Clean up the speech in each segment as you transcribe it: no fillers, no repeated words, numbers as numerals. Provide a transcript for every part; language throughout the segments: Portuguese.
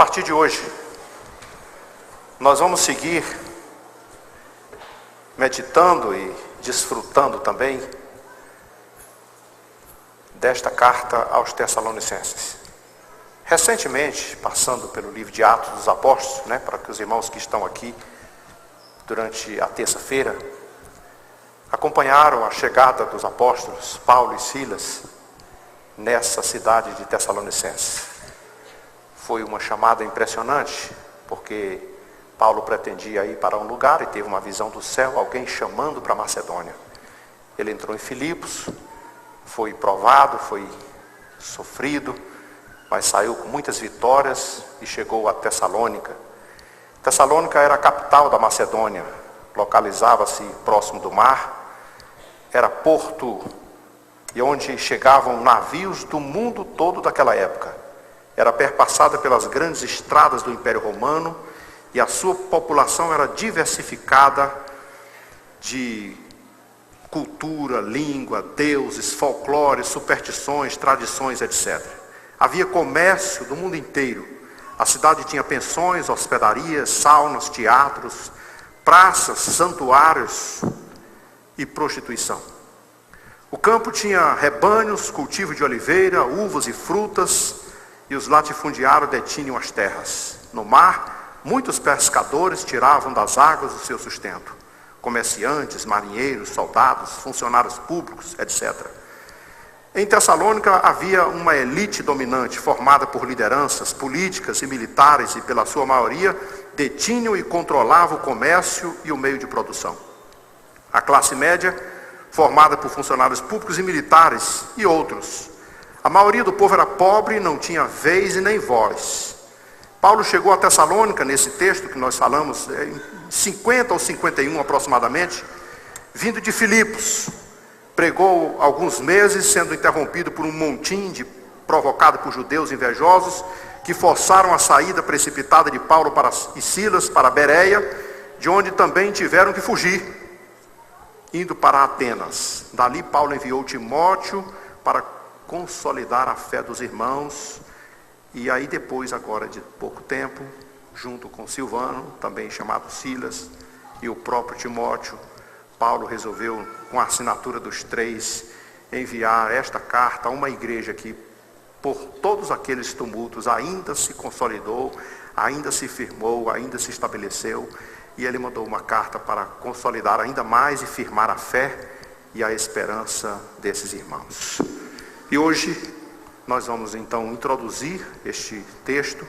partir de hoje, nós vamos seguir meditando e desfrutando também desta carta aos Tessalonicenses. Recentemente, passando pelo livro de Atos dos Apóstolos, para que os irmãos que estão aqui durante a terça-feira acompanharam a chegada dos apóstolos Paulo e Silas nessa cidade de Tessalonicenses. Foi uma chamada impressionante, porque Paulo pretendia ir para um lugar e teve uma visão do céu, alguém chamando para Macedônia. Ele entrou em Filipos, foi provado, foi sofrido, mas saiu com muitas vitórias e chegou a Tessalônica. Tessalônica era a capital da Macedônia, localizava-se próximo do mar, era porto e onde chegavam navios do mundo todo daquela época. Era perpassada pelas grandes estradas do Império Romano e a sua população era diversificada de cultura, língua, deuses, folclore, superstições, tradições, etc. Havia comércio do mundo inteiro. A cidade tinha pensões, hospedarias, saunas, teatros, praças, santuários e prostituição. O campo tinha rebanhos, cultivo de oliveira, uvas e frutas, e os latifundiários detinham as terras. No mar, muitos pescadores tiravam das águas o seu sustento. Comerciantes, marinheiros, soldados, funcionários públicos, etc. Em Tessalônica havia uma elite dominante, formada por lideranças políticas e militares, e pela sua maioria, detinham e controlavam o comércio e o meio de produção. A classe média, formada por funcionários públicos e militares e outros. A maioria do povo era pobre e não tinha vez e nem voz. Paulo chegou a Tessalônica, nesse texto que nós falamos, em 50 ou 51 aproximadamente, vindo de Filipos. Pregou alguns meses, sendo interrompido por um montim provocado por judeus invejosos, que forçaram a saída precipitada de Paulo e Silas para Bereia, de onde também tiveram que fugir, indo para Atenas. Dali Paulo enviou Timóteo para consolidar a fé dos irmãos, e aí depois, agora de pouco tempo, junto com Silvano, também chamado Silas, e o próprio Timóteo, Paulo resolveu, com a assinatura dos três, enviar esta carta a uma igreja que, por todos aqueles tumultos, ainda se consolidou, ainda se firmou, ainda se estabeleceu, e ele mandou uma carta para consolidar ainda mais e firmar a fé e a esperança desses irmãos. E hoje nós vamos então introduzir este texto.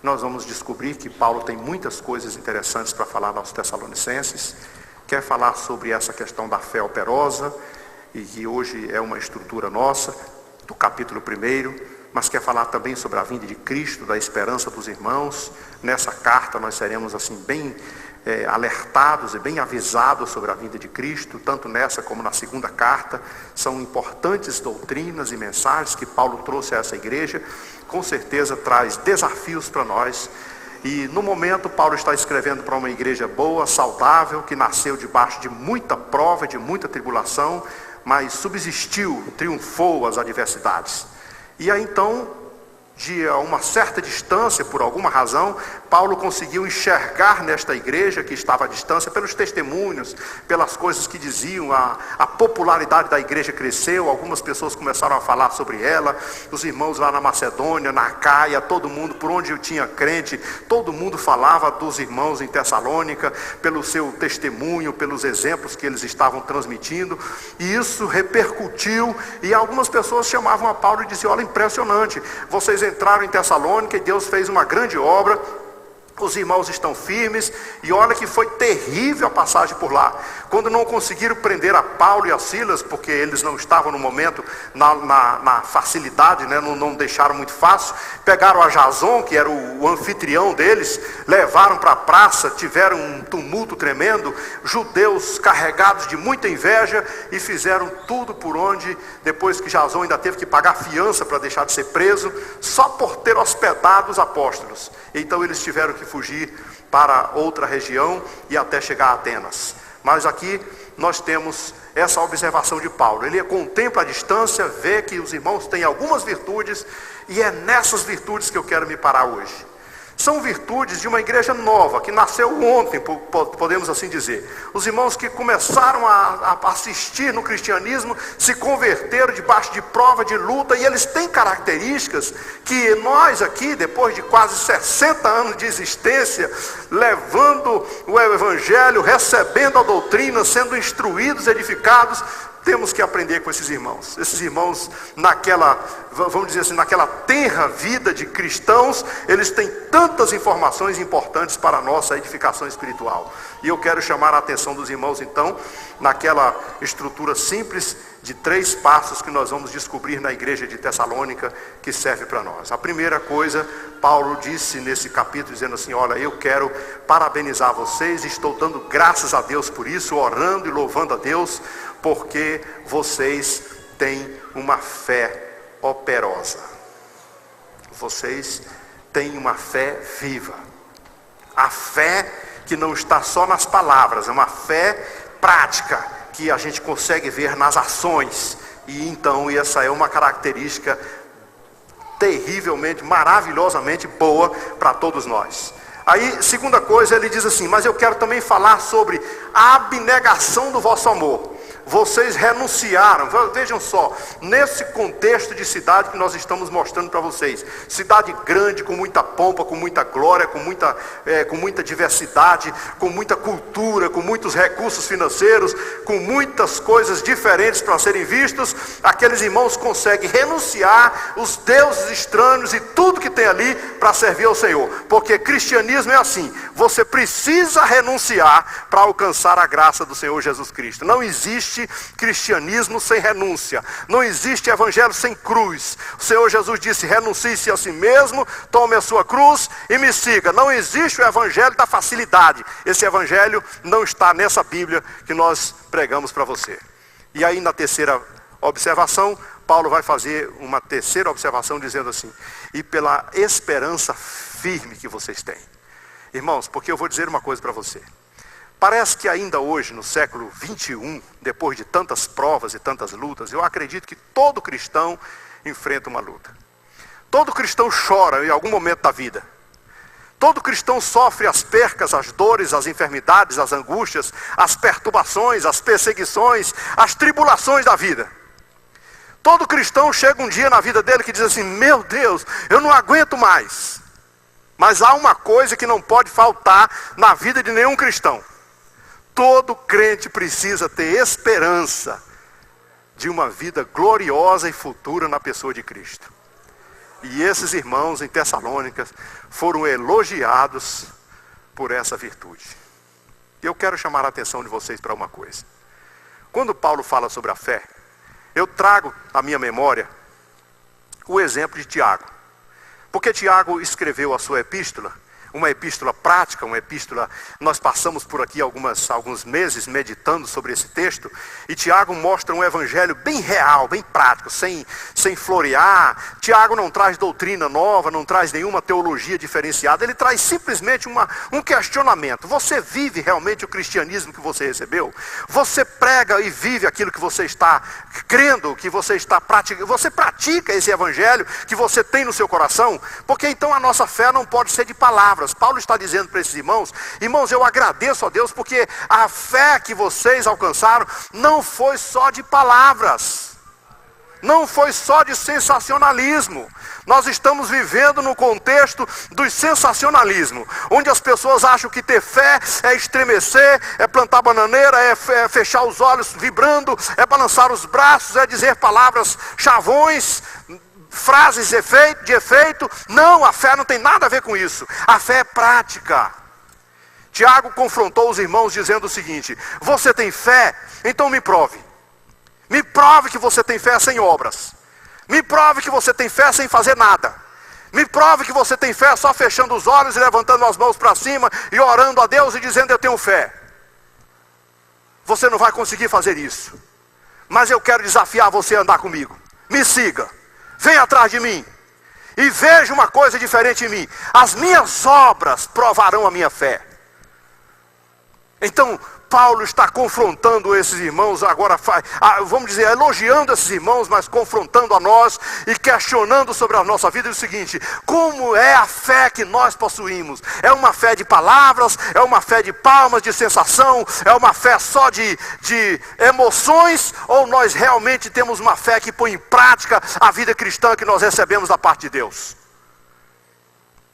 Nós vamos descobrir que Paulo tem muitas coisas interessantes para falar aos Tessalonicenses. Quer falar sobre essa questão da fé operosa, e que hoje é uma estrutura nossa, do capítulo 1, mas quer falar também sobre a vinda de Cristo, da esperança dos irmãos. Nessa carta nós seremos assim bem alertados e bem avisados sobre a vinda de Cristo, tanto nessa como na segunda carta. São importantes doutrinas e mensagens que Paulo trouxe a essa igreja. Com certeza traz desafios para nós. E no momento Paulo está escrevendo para uma igreja boa, saudável, que nasceu debaixo de muita prova, de muita tribulação, mas subsistiu, triunfou as adversidades. E aí então, de uma certa distância, por alguma razão, Paulo conseguiu enxergar nesta igreja que estava à distância, pelos testemunhos, pelas coisas que diziam, a popularidade da igreja cresceu, algumas pessoas começaram a falar sobre ela, os irmãos lá na Macedônia, na Acaia, todo mundo, por onde eu tinha crente, todo mundo falava dos irmãos em Tessalônica, pelo seu testemunho, pelos exemplos que eles estavam transmitindo, e isso repercutiu, e algumas pessoas chamavam a Paulo e diziam: olha, impressionante, vocês entraram em Tessalônica e Deus fez uma grande obra, os irmãos estão firmes, e olha que foi terrível a passagem por lá, quando não conseguiram prender a Paulo e a Silas, porque eles não estavam no momento na facilidade, não deixaram muito fácil, pegaram a Jason, que era o anfitrião deles, levaram para a praça, tiveram um tumulto tremendo, judeus carregados de muita inveja, e fizeram tudo por onde, depois que Jason ainda teve que pagar fiança para deixar de ser preso, só por ter hospedado os apóstolos. Então eles tiveram que fugir para outra região e até chegar a Atenas. Mas aqui nós temos essa observação de Paulo. Ele contempla a distância, vê que os irmãos têm algumas virtudes, e é nessas virtudes que eu quero me parar hoje. São virtudes de uma igreja nova, que nasceu ontem, podemos assim dizer. Os irmãos que começaram a assistir no cristianismo, se converteram debaixo de prova, de luta, e eles têm características que nós aqui, depois de quase 60 anos de existência, levando o evangelho, recebendo a doutrina, sendo instruídos, edificados, temos que aprender com esses irmãos. Esses irmãos, naquela, vamos dizer assim, naquela tenra vida de cristãos, eles têm tantas informações importantes para a nossa edificação espiritual. E eu quero chamar a atenção dos irmãos, então, naquela estrutura simples de 3 passos que nós vamos descobrir na igreja de Tessalônica, que serve para nós. A primeira coisa, Paulo disse nesse capítulo, dizendo assim: olha, eu quero parabenizar vocês, estou dando graças a Deus por isso, orando e louvando a Deus, porque vocês têm uma fé operosa. Vocês têm uma fé viva. A fé que não está só nas palavras, é uma fé prática, que a gente consegue ver nas ações. E então essa é uma característica terrivelmente, maravilhosamente boa para todos nós. Aí, segunda coisa, ele diz assim: mas eu quero também falar sobre a abnegação do vosso amor. Vocês renunciaram, vejam só, nesse contexto de cidade que nós estamos mostrando para vocês, cidade grande, com muita pompa, com muita glória, com muita diversidade, com muita cultura, com muitos recursos financeiros, com muitas coisas diferentes para serem vistos, aqueles irmãos conseguem renunciar os deuses estranhos e tudo que tem ali para servir ao Senhor, porque cristianismo é assim, você precisa renunciar para alcançar a graça do Senhor Jesus Cristo. Não existe cristianismo sem renúncia, não existe evangelho sem cruz. O Senhor Jesus disse: renuncie-se a si mesmo, tome a sua cruz e me siga. Não existe o evangelho da facilidade. Esse evangelho não está nessa Bíblia que nós pregamos para você. E aí, na terceira observação, Paulo vai fazer uma terceira observação dizendo assim: e pela esperança firme que vocês têm. Irmãos, porque eu vou dizer uma coisa para você. Parece que ainda hoje, no século 21, depois de tantas provas e tantas lutas, eu acredito que todo cristão enfrenta uma luta. Todo cristão chora em algum momento da vida. Todo cristão sofre as percas, as dores, as enfermidades, as angústias, as perturbações, as perseguições, as tribulações da vida. Todo cristão chega um dia na vida dele que diz assim: meu Deus, eu não aguento mais. Mas há uma coisa que não pode faltar na vida de nenhum cristão. Todo crente precisa ter esperança de uma vida gloriosa e futura na pessoa de Cristo. E esses irmãos em Tessalônica foram elogiados por essa virtude. E eu quero chamar a atenção de vocês para uma coisa. Quando Paulo fala sobre a fé, eu trago à minha memória o exemplo de Tiago. Porque Tiago escreveu a sua epístola, uma epístola prática, uma epístola, nós passamos por aqui alguns meses meditando sobre esse texto, e Tiago mostra um evangelho bem real, bem prático, sem florear. Tiago não traz doutrina nova, não traz nenhuma teologia diferenciada, ele traz simplesmente um questionamento. Você vive realmente o cristianismo que você recebeu? Você prega e vive aquilo que você está crendo, que você está praticando? Você pratica esse evangelho que você tem no seu coração? Porque então a nossa fé não pode ser de palavras. Paulo está dizendo para esses irmãos: irmãos, eu agradeço a Deus porque a fé que vocês alcançaram não foi só de palavras, não foi só de sensacionalismo. Nós estamos vivendo no contexto do sensacionalismo, onde as pessoas acham que ter fé é estremecer, é plantar bananeira, é fechar os olhos vibrando, é balançar os braços, é dizer palavras chavões, frases de efeito. Não, a fé não tem nada a ver com isso. A fé é prática. Tiago confrontou os irmãos dizendo o seguinte: você tem fé? Então me prove. Me prove que você tem fé sem obras. Me prove que você tem fé sem fazer nada. Me prove que você tem fé só fechando os olhos e levantando as mãos para cima e orando a Deus e dizendo: eu tenho fé. Você não vai conseguir fazer isso. Mas eu quero desafiar você a andar comigo. Me siga. Vem atrás de mim e veja uma coisa diferente em mim. As minhas obras provarão a minha fé. Então, Paulo está confrontando esses irmãos, agora vamos dizer, elogiando esses irmãos, mas confrontando a nós e questionando sobre a nossa vida. É o seguinte: como é a fé que nós possuímos? É uma fé de palavras? É uma fé de palmas, de sensação? É uma fé só de emoções? Ou nós realmente temos uma fé que põe em prática a vida cristã que nós recebemos da parte de Deus?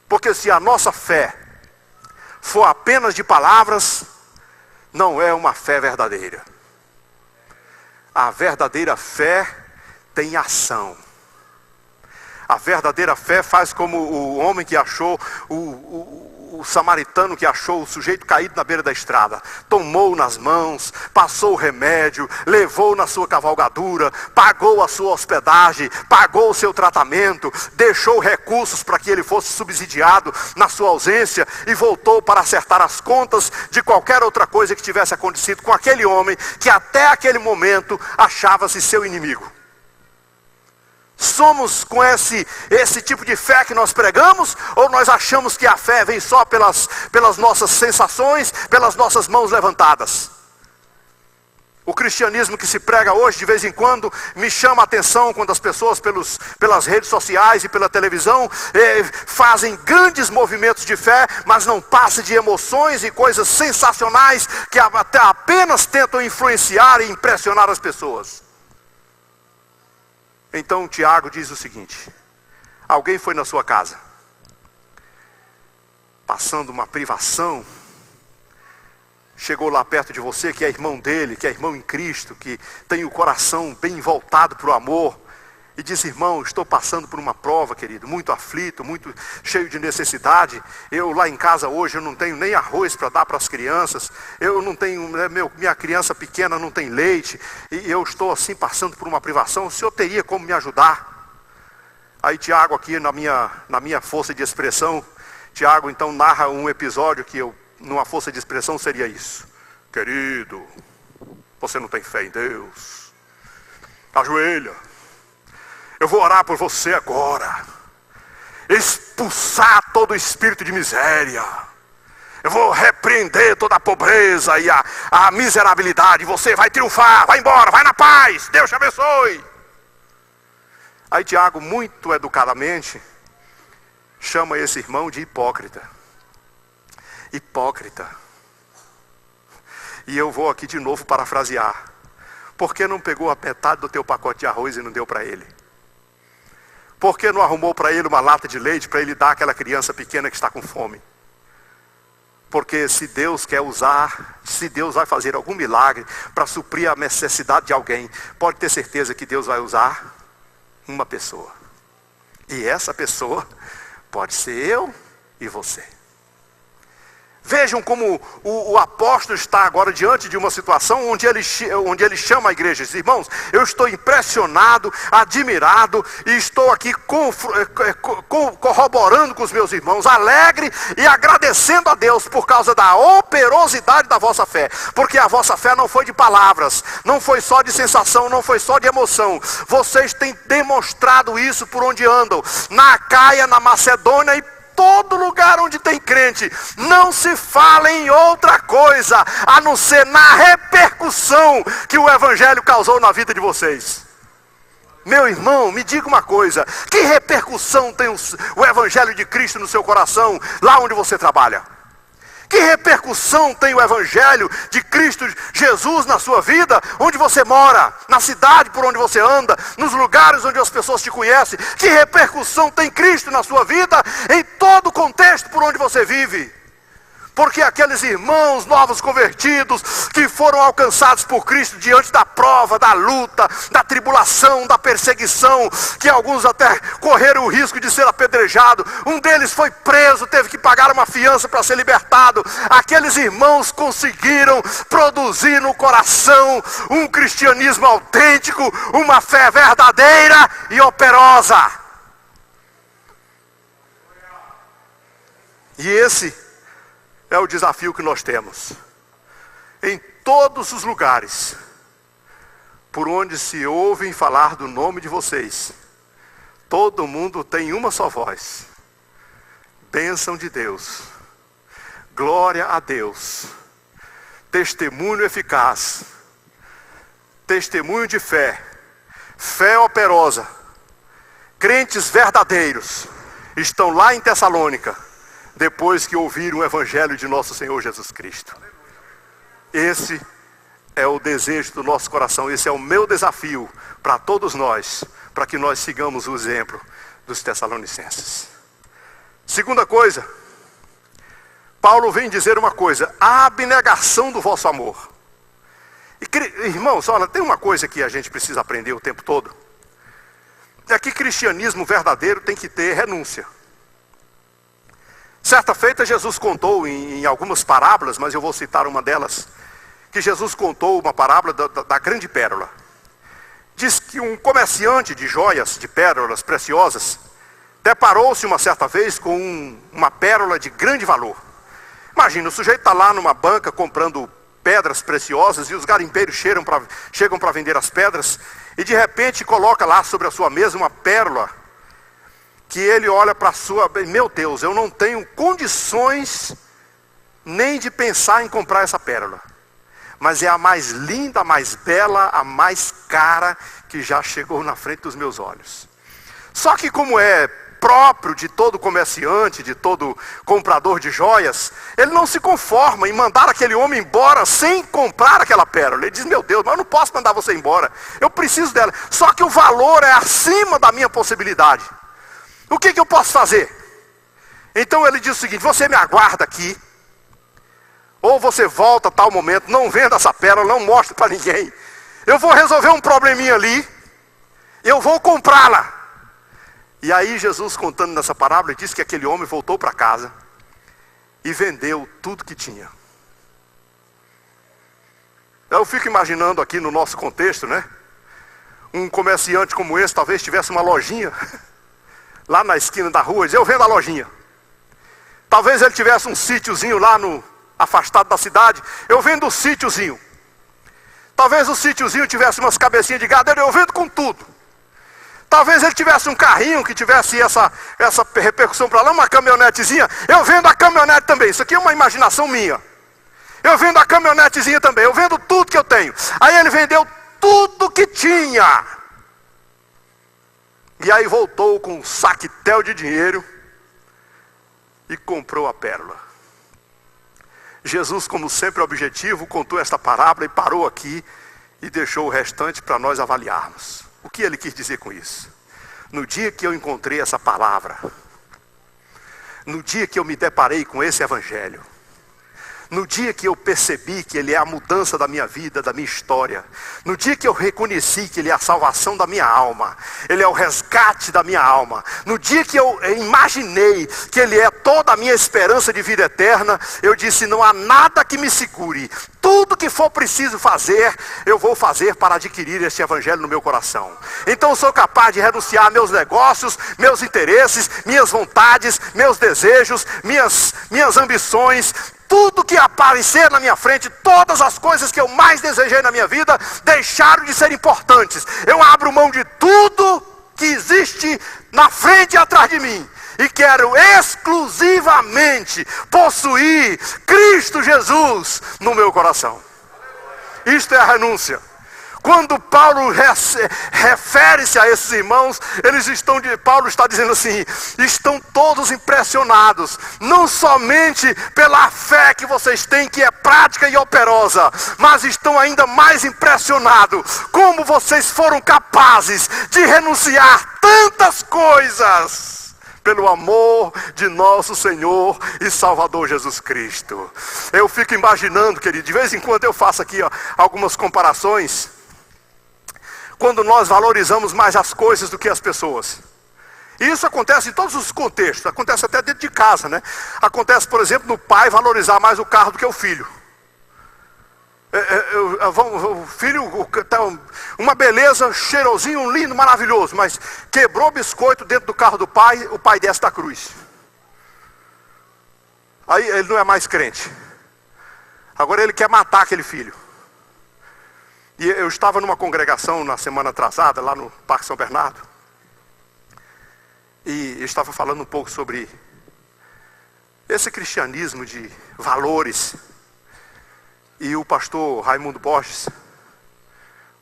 Porque se a nossa fé for apenas de palavras, não é uma fé verdadeira. A verdadeira fé tem ação. A verdadeira fé faz como o homem que achou, o samaritano que achou o sujeito caído na beira da estrada. Tomou nas mãos, passou o remédio, levou na sua cavalgadura, pagou a sua hospedagem, pagou o seu tratamento, deixou recursos para que ele fosse subsidiado na sua ausência e voltou para acertar as contas de qualquer outra coisa que tivesse acontecido com aquele homem que até aquele momento achava-se seu inimigo. Somos com esse tipo de fé que nós pregamos? Ou nós achamos que a fé vem só pelas nossas sensações, pelas nossas mãos levantadas? O cristianismo que se prega hoje, de vez em quando, me chama a atenção quando as pessoas pelas redes sociais e pela televisão fazem grandes movimentos de fé, mas não passa de emoções e coisas sensacionais que até apenas tentam influenciar e impressionar as pessoas. Então Tiago diz o seguinte: alguém foi na sua casa, passando uma privação, chegou lá perto de você, que é irmão dele, que é irmão em Cristo, que tem o coração bem voltado para o amor, e diz: irmão, estou passando por uma prova, querido, muito aflito, muito cheio de necessidade. Eu lá em casa hoje, eu não tenho nem arroz para dar para as crianças, eu não tenho, minha criança pequena não tem leite, e eu estou assim passando por uma privação. O senhor teria como me ajudar? Aí Tiago, aqui na minha força de expressão, Tiago então narra um episódio que numa força de expressão seria isso: querido, você não tem fé em Deus? Ajoelha. Eu vou orar por você agora, expulsar todo o espírito de miséria. Eu vou repreender toda a pobreza e a miserabilidade. Você vai triunfar, vai embora, vai na paz, Deus te abençoe. Aí Tiago, muito educadamente, chama esse irmão de hipócrita. Hipócrita. E eu vou aqui de novo parafrasear: por que não pegou a metade do teu pacote de arroz e não deu para ele? Por que não arrumou para ele uma lata de leite para ele dar àquela criança pequena que está com fome? Porque se Deus quer usar, se Deus vai fazer algum milagre para suprir a necessidade de alguém, pode ter certeza que Deus vai usar uma pessoa. E essa pessoa pode ser eu e você. Vejam como o apóstolo está agora diante de uma situação onde ele chama a igreja. Diz: irmãos, eu estou impressionado, admirado, e estou aqui corroborando com os meus irmãos, alegre e agradecendo a Deus por causa da operosidade da vossa fé. Porque a vossa fé não foi de palavras, não foi só de sensação, não foi só de emoção. Vocês têm demonstrado isso por onde andam, na Acaia, na Macedônia e todo lugar onde tem crente. Não se fala em outra coisa a não ser na repercussão que o evangelho causou na vida de vocês. Meu irmão, me diga uma coisa: que repercussão tem o evangelho de Cristo no seu coração, lá onde você trabalha? Que repercussão tem o evangelho de Cristo Jesus na sua vida, onde você mora, na cidade por onde você anda, nos lugares onde as pessoas te conhecem? Que repercussão tem Cristo na sua vida, em todo o contexto por onde você vive? Porque aqueles irmãos novos convertidos, que foram alcançados por Cristo diante da prova, da luta, da tribulação, da perseguição, que alguns até correram o risco de ser apedrejado, um deles foi preso, teve que pagar uma fiança para ser libertado. Aqueles irmãos conseguiram produzir no coração um cristianismo autêntico, uma fé verdadeira e operosa. E esse é o desafio que nós temos. Em todos os lugares por onde se ouvem falar do nome de vocês, todo mundo tem uma só voz: bênção de Deus, glória a Deus, testemunho eficaz, testemunho de fé, fé operosa, crentes verdadeiros, estão lá em Tessalônica, depois que ouviram o evangelho de nosso Senhor Jesus Cristo. Esse é o desejo do nosso coração, esse é o meu desafio para todos nós, para que nós sigamos o exemplo dos Tessalonicenses. Segunda coisa, Paulo vem dizer uma coisa: a abnegação do vosso amor. Irmãos, olha, tem uma coisa que a gente precisa aprender o tempo todo. É que cristianismo verdadeiro tem que ter renúncia. Certa feita Jesus contou em algumas parábolas, mas eu vou citar uma delas, que Jesus contou uma parábola da grande pérola. Diz que um comerciante de joias, de pérolas preciosas, deparou-se uma certa vez com uma pérola de grande valor. Imagina, o sujeito está lá numa banca comprando pedras preciosas e os garimpeiros chegam para vender as pedras e de repente coloca lá sobre a sua mesa uma pérola que ele olha para a sua... Meu Deus, eu não tenho condições nem de pensar em comprar essa pérola. Mas é a mais linda, a mais bela, a mais cara que já chegou na frente dos meus olhos. Só que como é próprio de todo comerciante, de todo comprador de joias, ele não se conforma em mandar aquele homem embora sem comprar aquela pérola. Ele diz: meu Deus, mas eu não posso mandar você embora, eu preciso dela, só que o valor é acima da minha possibilidade. O que eu posso fazer? Então ele diz o seguinte: você me aguarda aqui, ou você volta a tal momento, não venda essa pérola, não mostre para ninguém, eu vou resolver um probleminha ali, eu vou comprá-la. E aí Jesus, contando nessa parábola, diz que aquele homem voltou para casa e vendeu tudo que tinha. Eu fico imaginando aqui no nosso contexto, né? Um comerciante como esse talvez tivesse uma lojinha lá na esquina da rua, diz: eu vendo a lojinha. Talvez ele tivesse um sítiozinho lá afastado da cidade, eu vendo o sítiozinho. Talvez o sítiozinho tivesse umas cabecinhas de gado, eu vendo com tudo. Talvez ele tivesse um carrinho que tivesse essa repercussão para lá, uma caminhonetezinha, eu vendo a caminhonete também. Isso aqui é uma imaginação minha. Eu vendo a caminhonetezinha também, eu vendo tudo que eu tenho. Aí ele vendeu tudo que tinha. E aí voltou com um saquetel de dinheiro e comprou a pérola. Jesus, como sempre objetivo, contou esta parábola e parou aqui e deixou o restante para nós avaliarmos. O que ele quis dizer com isso? No dia que eu encontrei essa palavra, no dia que eu me deparei com esse evangelho, no dia que eu percebi que ele é a mudança da minha vida, da minha história, no dia que eu reconheci que ele é a salvação da minha alma, ele é o resgate da minha alma, no dia que eu imaginei que ele é toda a minha esperança de vida eterna, eu disse: não há nada que me segure, tudo que for preciso fazer, eu vou fazer para adquirir este evangelho no meu coração. Então eu sou capaz de renunciar a meus negócios, meus interesses, minhas vontades, meus desejos, minhas ambições, tudo que aparecer na minha frente, todas as coisas que eu mais desejei na minha vida, deixaram de ser importantes. Eu abro mão de tudo que existe na frente e atrás de mim, e quero exclusivamente possuir Cristo Jesus no meu coração. Isto é a renúncia. Quando Paulo refere-se a esses irmãos, Paulo está dizendo assim: estão todos impressionados, não somente pela fé que vocês têm, que é prática e operosa, mas estão ainda mais impressionados como vocês foram capazes de renunciar tantas coisas pelo amor de nosso Senhor e Salvador Jesus Cristo. Eu fico imaginando, querido, de vez em quando eu faço aqui algumas comparações. Quando nós valorizamos mais as coisas do que as pessoas. E isso acontece em todos os contextos, acontece até dentro de casa, né? Acontece, por exemplo, no pai valorizar mais o carro do que o filho. O filho, uma beleza, cheirosinho, lindo, maravilhoso, mas quebrou o biscoito dentro do carro do pai, o pai desce da cruz. Aí ele não é mais crente. Agora ele quer matar aquele filho. E eu estava numa congregação na semana atrasada, lá no Parque São Bernardo. E eu estava falando um pouco sobre esse cristianismo de valores. E o pastor Raimundo Borges,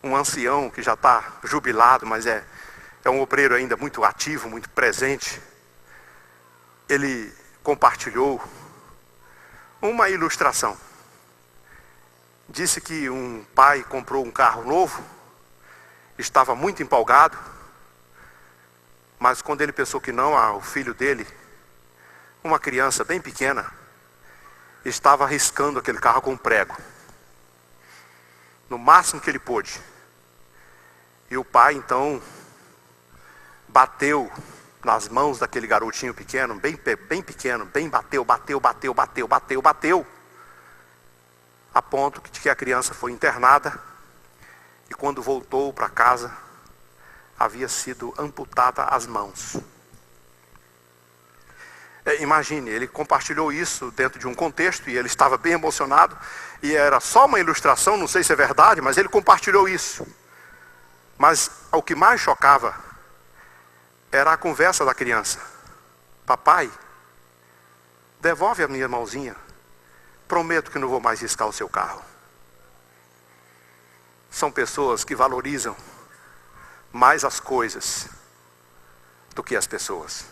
um ancião que já está jubilado, mas é um obreiro ainda muito ativo, muito presente, ele compartilhou uma ilustração. Disse que um pai comprou um carro novo, estava muito empolgado, mas quando ele pensou que não, o filho dele, uma criança bem pequena, estava riscando aquele carro com um prego, no máximo que ele pôde. E o pai então bateu nas mãos daquele garotinho pequeno, bem pequeno, bateu, a ponto de que a criança foi internada, e quando voltou para casa, havia sido amputada as mãos. Imagine, ele compartilhou isso dentro de um contexto, e ele estava bem emocionado, e era só uma ilustração, não sei se é verdade, mas ele compartilhou isso. Mas o que mais chocava era a conversa da criança. Papai, devolve a minha mãozinha, prometo que não vou mais riscar o seu carro. São pessoas que valorizam mais as coisas do que as pessoas.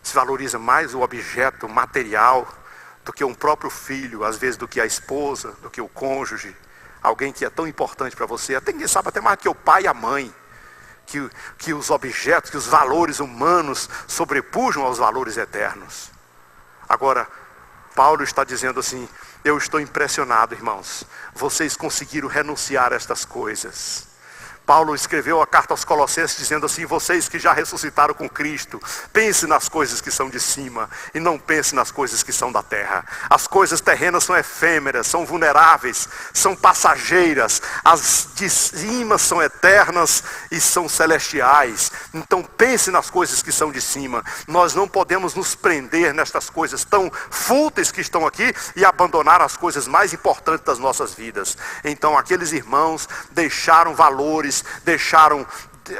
Se valoriza mais o objeto material do que um próprio filho, às vezes do que a esposa, do que o cônjuge, alguém que é tão importante para você, até quem sabe até mais do que o pai e a mãe, que os objetos, que os valores humanos sobrepujam aos valores eternos. Agora, Paulo está dizendo assim: eu estou impressionado, irmãos, vocês conseguiram renunciar a estas coisas. Paulo escreveu a carta aos Colossenses dizendo assim: vocês que já ressuscitaram com Cristo, pense nas coisas que são de cima e não pense nas coisas que são da terra. As coisas terrenas são efêmeras, são vulneráveis, são passageiras. As de cima são eternas e são celestiais. Então pense nas coisas que são de cima. Nós não podemos nos prender nestas coisas tão fúteis que estão aqui e abandonar as coisas mais importantes das nossas vidas. Então aqueles irmãos deixaram valores, deixaram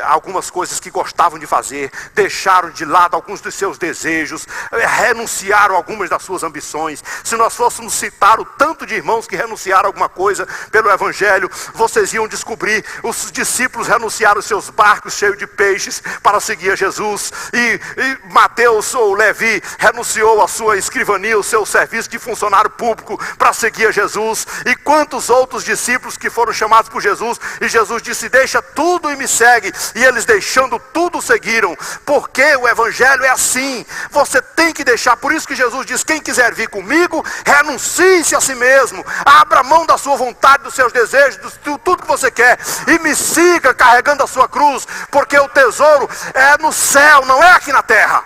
algumas coisas que gostavam de fazer, deixaram de lado alguns dos seus desejos, renunciaram a algumas das suas ambições. Se nós fôssemos citar o tanto de irmãos que renunciaram a alguma coisa pelo Evangelho, vocês iam descobrir: os discípulos renunciaram os seus barcos cheios de peixes para seguir a Jesus, e Mateus ou Levi renunciou a sua escrivania, o seu serviço de funcionário público para seguir a Jesus, e quantos outros discípulos que foram chamados por Jesus, e Jesus disse: deixa tudo e me segue. E eles, deixando tudo, seguiram. Porque o Evangelho é assim. Você tem que deixar. Por isso que Jesus diz: quem quiser vir comigo, renuncie-se a si mesmo, abra mão da sua vontade, dos seus desejos, de tudo que você quer, e me siga carregando a sua cruz. Porque o tesouro é no céu, não é aqui na terra.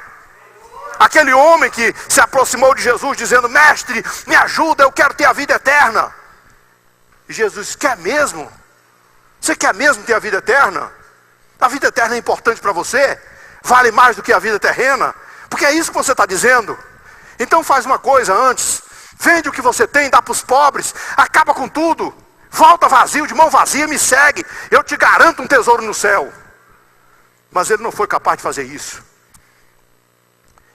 Aquele homem que se aproximou de Jesus dizendo: mestre, me ajuda, eu quero ter a vida eterna. E Jesus disse: quer mesmo? Você quer mesmo ter a vida eterna? A vida eterna é importante para você? Vale mais do que a vida terrena? Porque é isso que você está dizendo. Então faz uma coisa antes: vende o que você tem, dá para os pobres, acaba com tudo, volta vazio, de mão vazia, me segue, eu te garanto um tesouro no céu. Mas ele não foi capaz de fazer isso.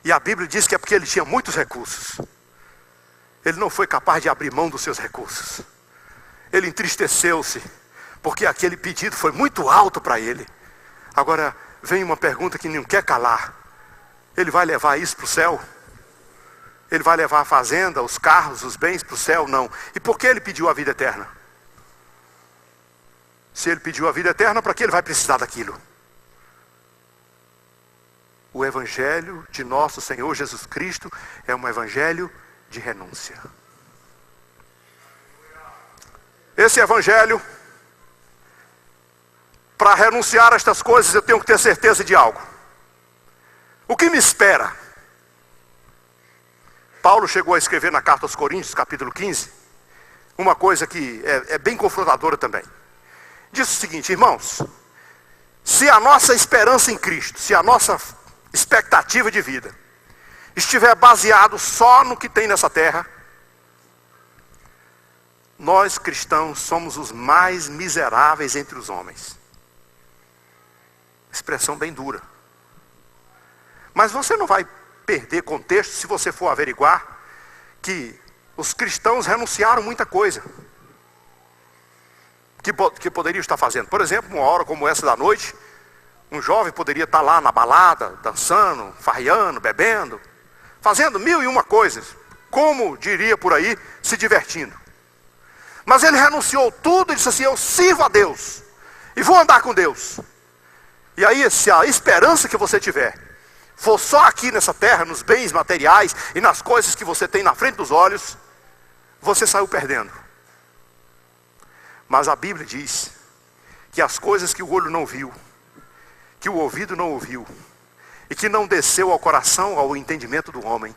E a Bíblia diz que é porque ele tinha muitos recursos. Ele não foi capaz de abrir mão dos seus recursos. Ele entristeceu-se, porque aquele pedido foi muito alto para ele. Agora vem uma pergunta que não quer calar: ele vai levar isso para o céu? Ele vai levar a fazenda, os carros, os bens para o céu? Não. E por que ele pediu a vida eterna? Se ele pediu a vida eterna, para que ele vai precisar daquilo? O Evangelho de nosso Senhor Jesus Cristo é um Evangelho de renúncia. Esse Evangelho, para renunciar a estas coisas, eu tenho que ter certeza de algo. O que me espera? Paulo chegou a escrever na carta aos Coríntios, capítulo 15, uma coisa que é bem confrontadora também. Diz o seguinte: irmãos, se a nossa esperança em Cristo, se a nossa expectativa de vida estiver baseado só no que tem nessa terra, nós cristãos somos os mais miseráveis entre os homens. Expressão bem dura. Mas você não vai perder contexto se você for averiguar que os cristãos renunciaram muita coisa que poderiam estar fazendo. Por exemplo, uma hora como essa da noite, um jovem poderia estar lá na balada, dançando, farreando, bebendo, fazendo 1001 coisas, como diria por aí, se divertindo. Mas ele renunciou tudo e disse assim: eu sirvo a Deus e vou andar com Deus. E aí, se a esperança que você tiver for só aqui nessa terra, nos bens materiais e nas coisas que você tem na frente dos olhos, você saiu perdendo. Mas a Bíblia diz que as coisas que o olho não viu, que o ouvido não ouviu, e que não desceu ao coração, ao entendimento do homem,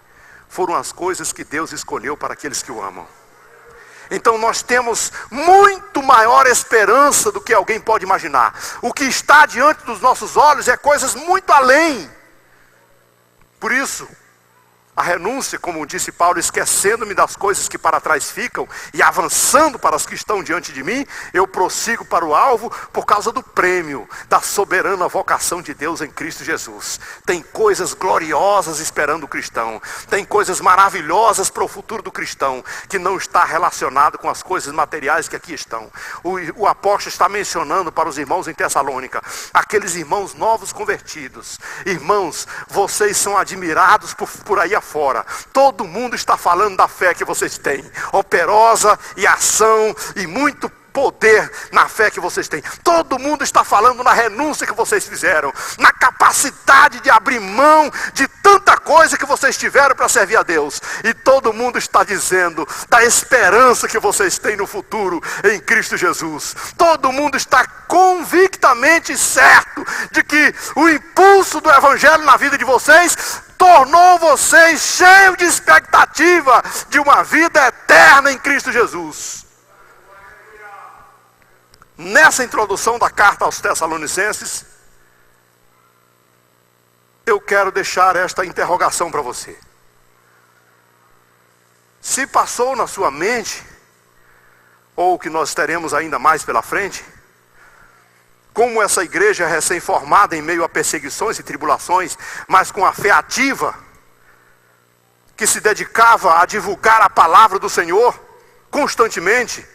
foram as coisas que Deus escolheu para aqueles que o amam. Então nós temos muito maior esperança do que alguém pode imaginar. O que está diante dos nossos olhos é coisas muito além. Por isso, a renúncia, como disse Paulo, esquecendo-me das coisas que para trás ficam e avançando para as que estão diante de mim, eu prossigo para o alvo por causa do prêmio da soberana vocação de Deus em Cristo Jesus. Tem coisas gloriosas esperando o cristão, tem coisas maravilhosas para o futuro do cristão, que não está relacionado com as coisas materiais que aqui estão. O apóstolo está mencionando para os irmãos em Tessalônica, aqueles irmãos novos convertidos. Irmãos, vocês são admirados por aí fora. Todo mundo está falando da fé que vocês têm, operosa e ação e muito poder na fé que vocês têm. Todo mundo está falando na renúncia que vocês fizeram, na capacidade de abrir mão de tanta coisa que vocês tiveram para servir a Deus. E todo mundo está dizendo da esperança que vocês têm no futuro em Cristo Jesus. Todo mundo está convictamente certo de que o impulso do Evangelho na vida de vocês tornou vocês cheios de expectativa de uma vida eterna em Cristo Jesus. Nessa introdução da carta aos Tessalonicenses, eu quero deixar esta interrogação para você. Se passou na sua mente, ou que nós teremos ainda mais pela frente, como essa igreja recém-formada em meio a perseguições e tribulações, mas com a fé ativa, que se dedicava a divulgar a palavra do Senhor constantemente,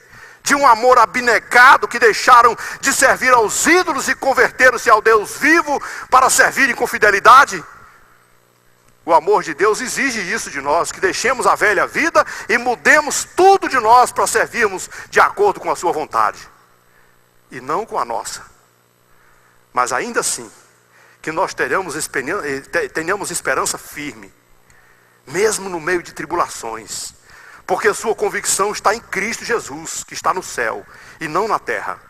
de um amor abnegado, que deixaram de servir aos ídolos e converteram-se ao Deus vivo para servirem com fidelidade. O amor de Deus exige isso de nós, que deixemos a velha vida e mudemos tudo de nós para servirmos de acordo com a sua vontade, e não com a nossa. Mas ainda assim, que nós tenhamos esperança firme, mesmo no meio de tribulações, porque a sua convicção está em Cristo Jesus, que está no céu e não na terra.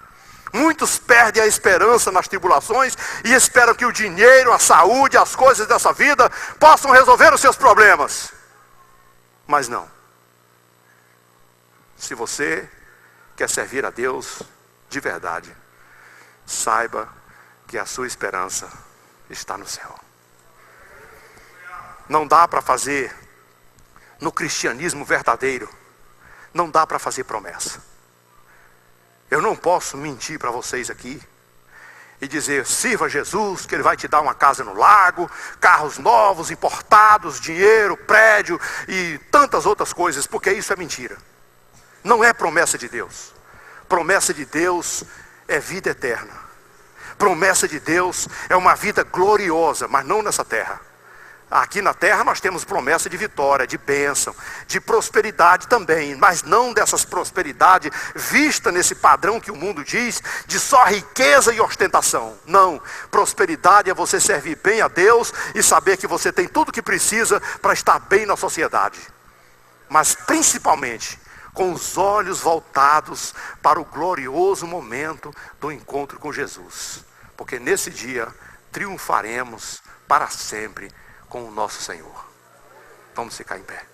Muitos perdem a esperança nas tribulações e esperam que o dinheiro, a saúde, as coisas dessa vida possam resolver os seus problemas. Mas não. Se você quer servir a Deus de verdade, saiba que a sua esperança está no céu. Não dá para fazer, no cristianismo verdadeiro, não dá para fazer promessa. Eu não posso mentir para vocês aqui e dizer: sirva Jesus, que Ele vai te dar uma casa no lago, carros novos, importados, dinheiro, prédio e tantas outras coisas, porque isso é mentira. Não é promessa de Deus. Promessa de Deus é vida eterna. Promessa de Deus é uma vida gloriosa, mas não nessa terra. Aqui na terra nós temos promessa de vitória, de bênção, de prosperidade também, mas não dessas prosperidade vista nesse padrão que o mundo diz, de só riqueza e ostentação. Não, prosperidade é você servir bem a Deus e saber que você tem tudo o que precisa para estar bem na sociedade. Mas principalmente com os olhos voltados para o glorioso momento do encontro com Jesus. Porque nesse dia triunfaremos para sempre com o nosso Senhor. Vamos ficar em pé.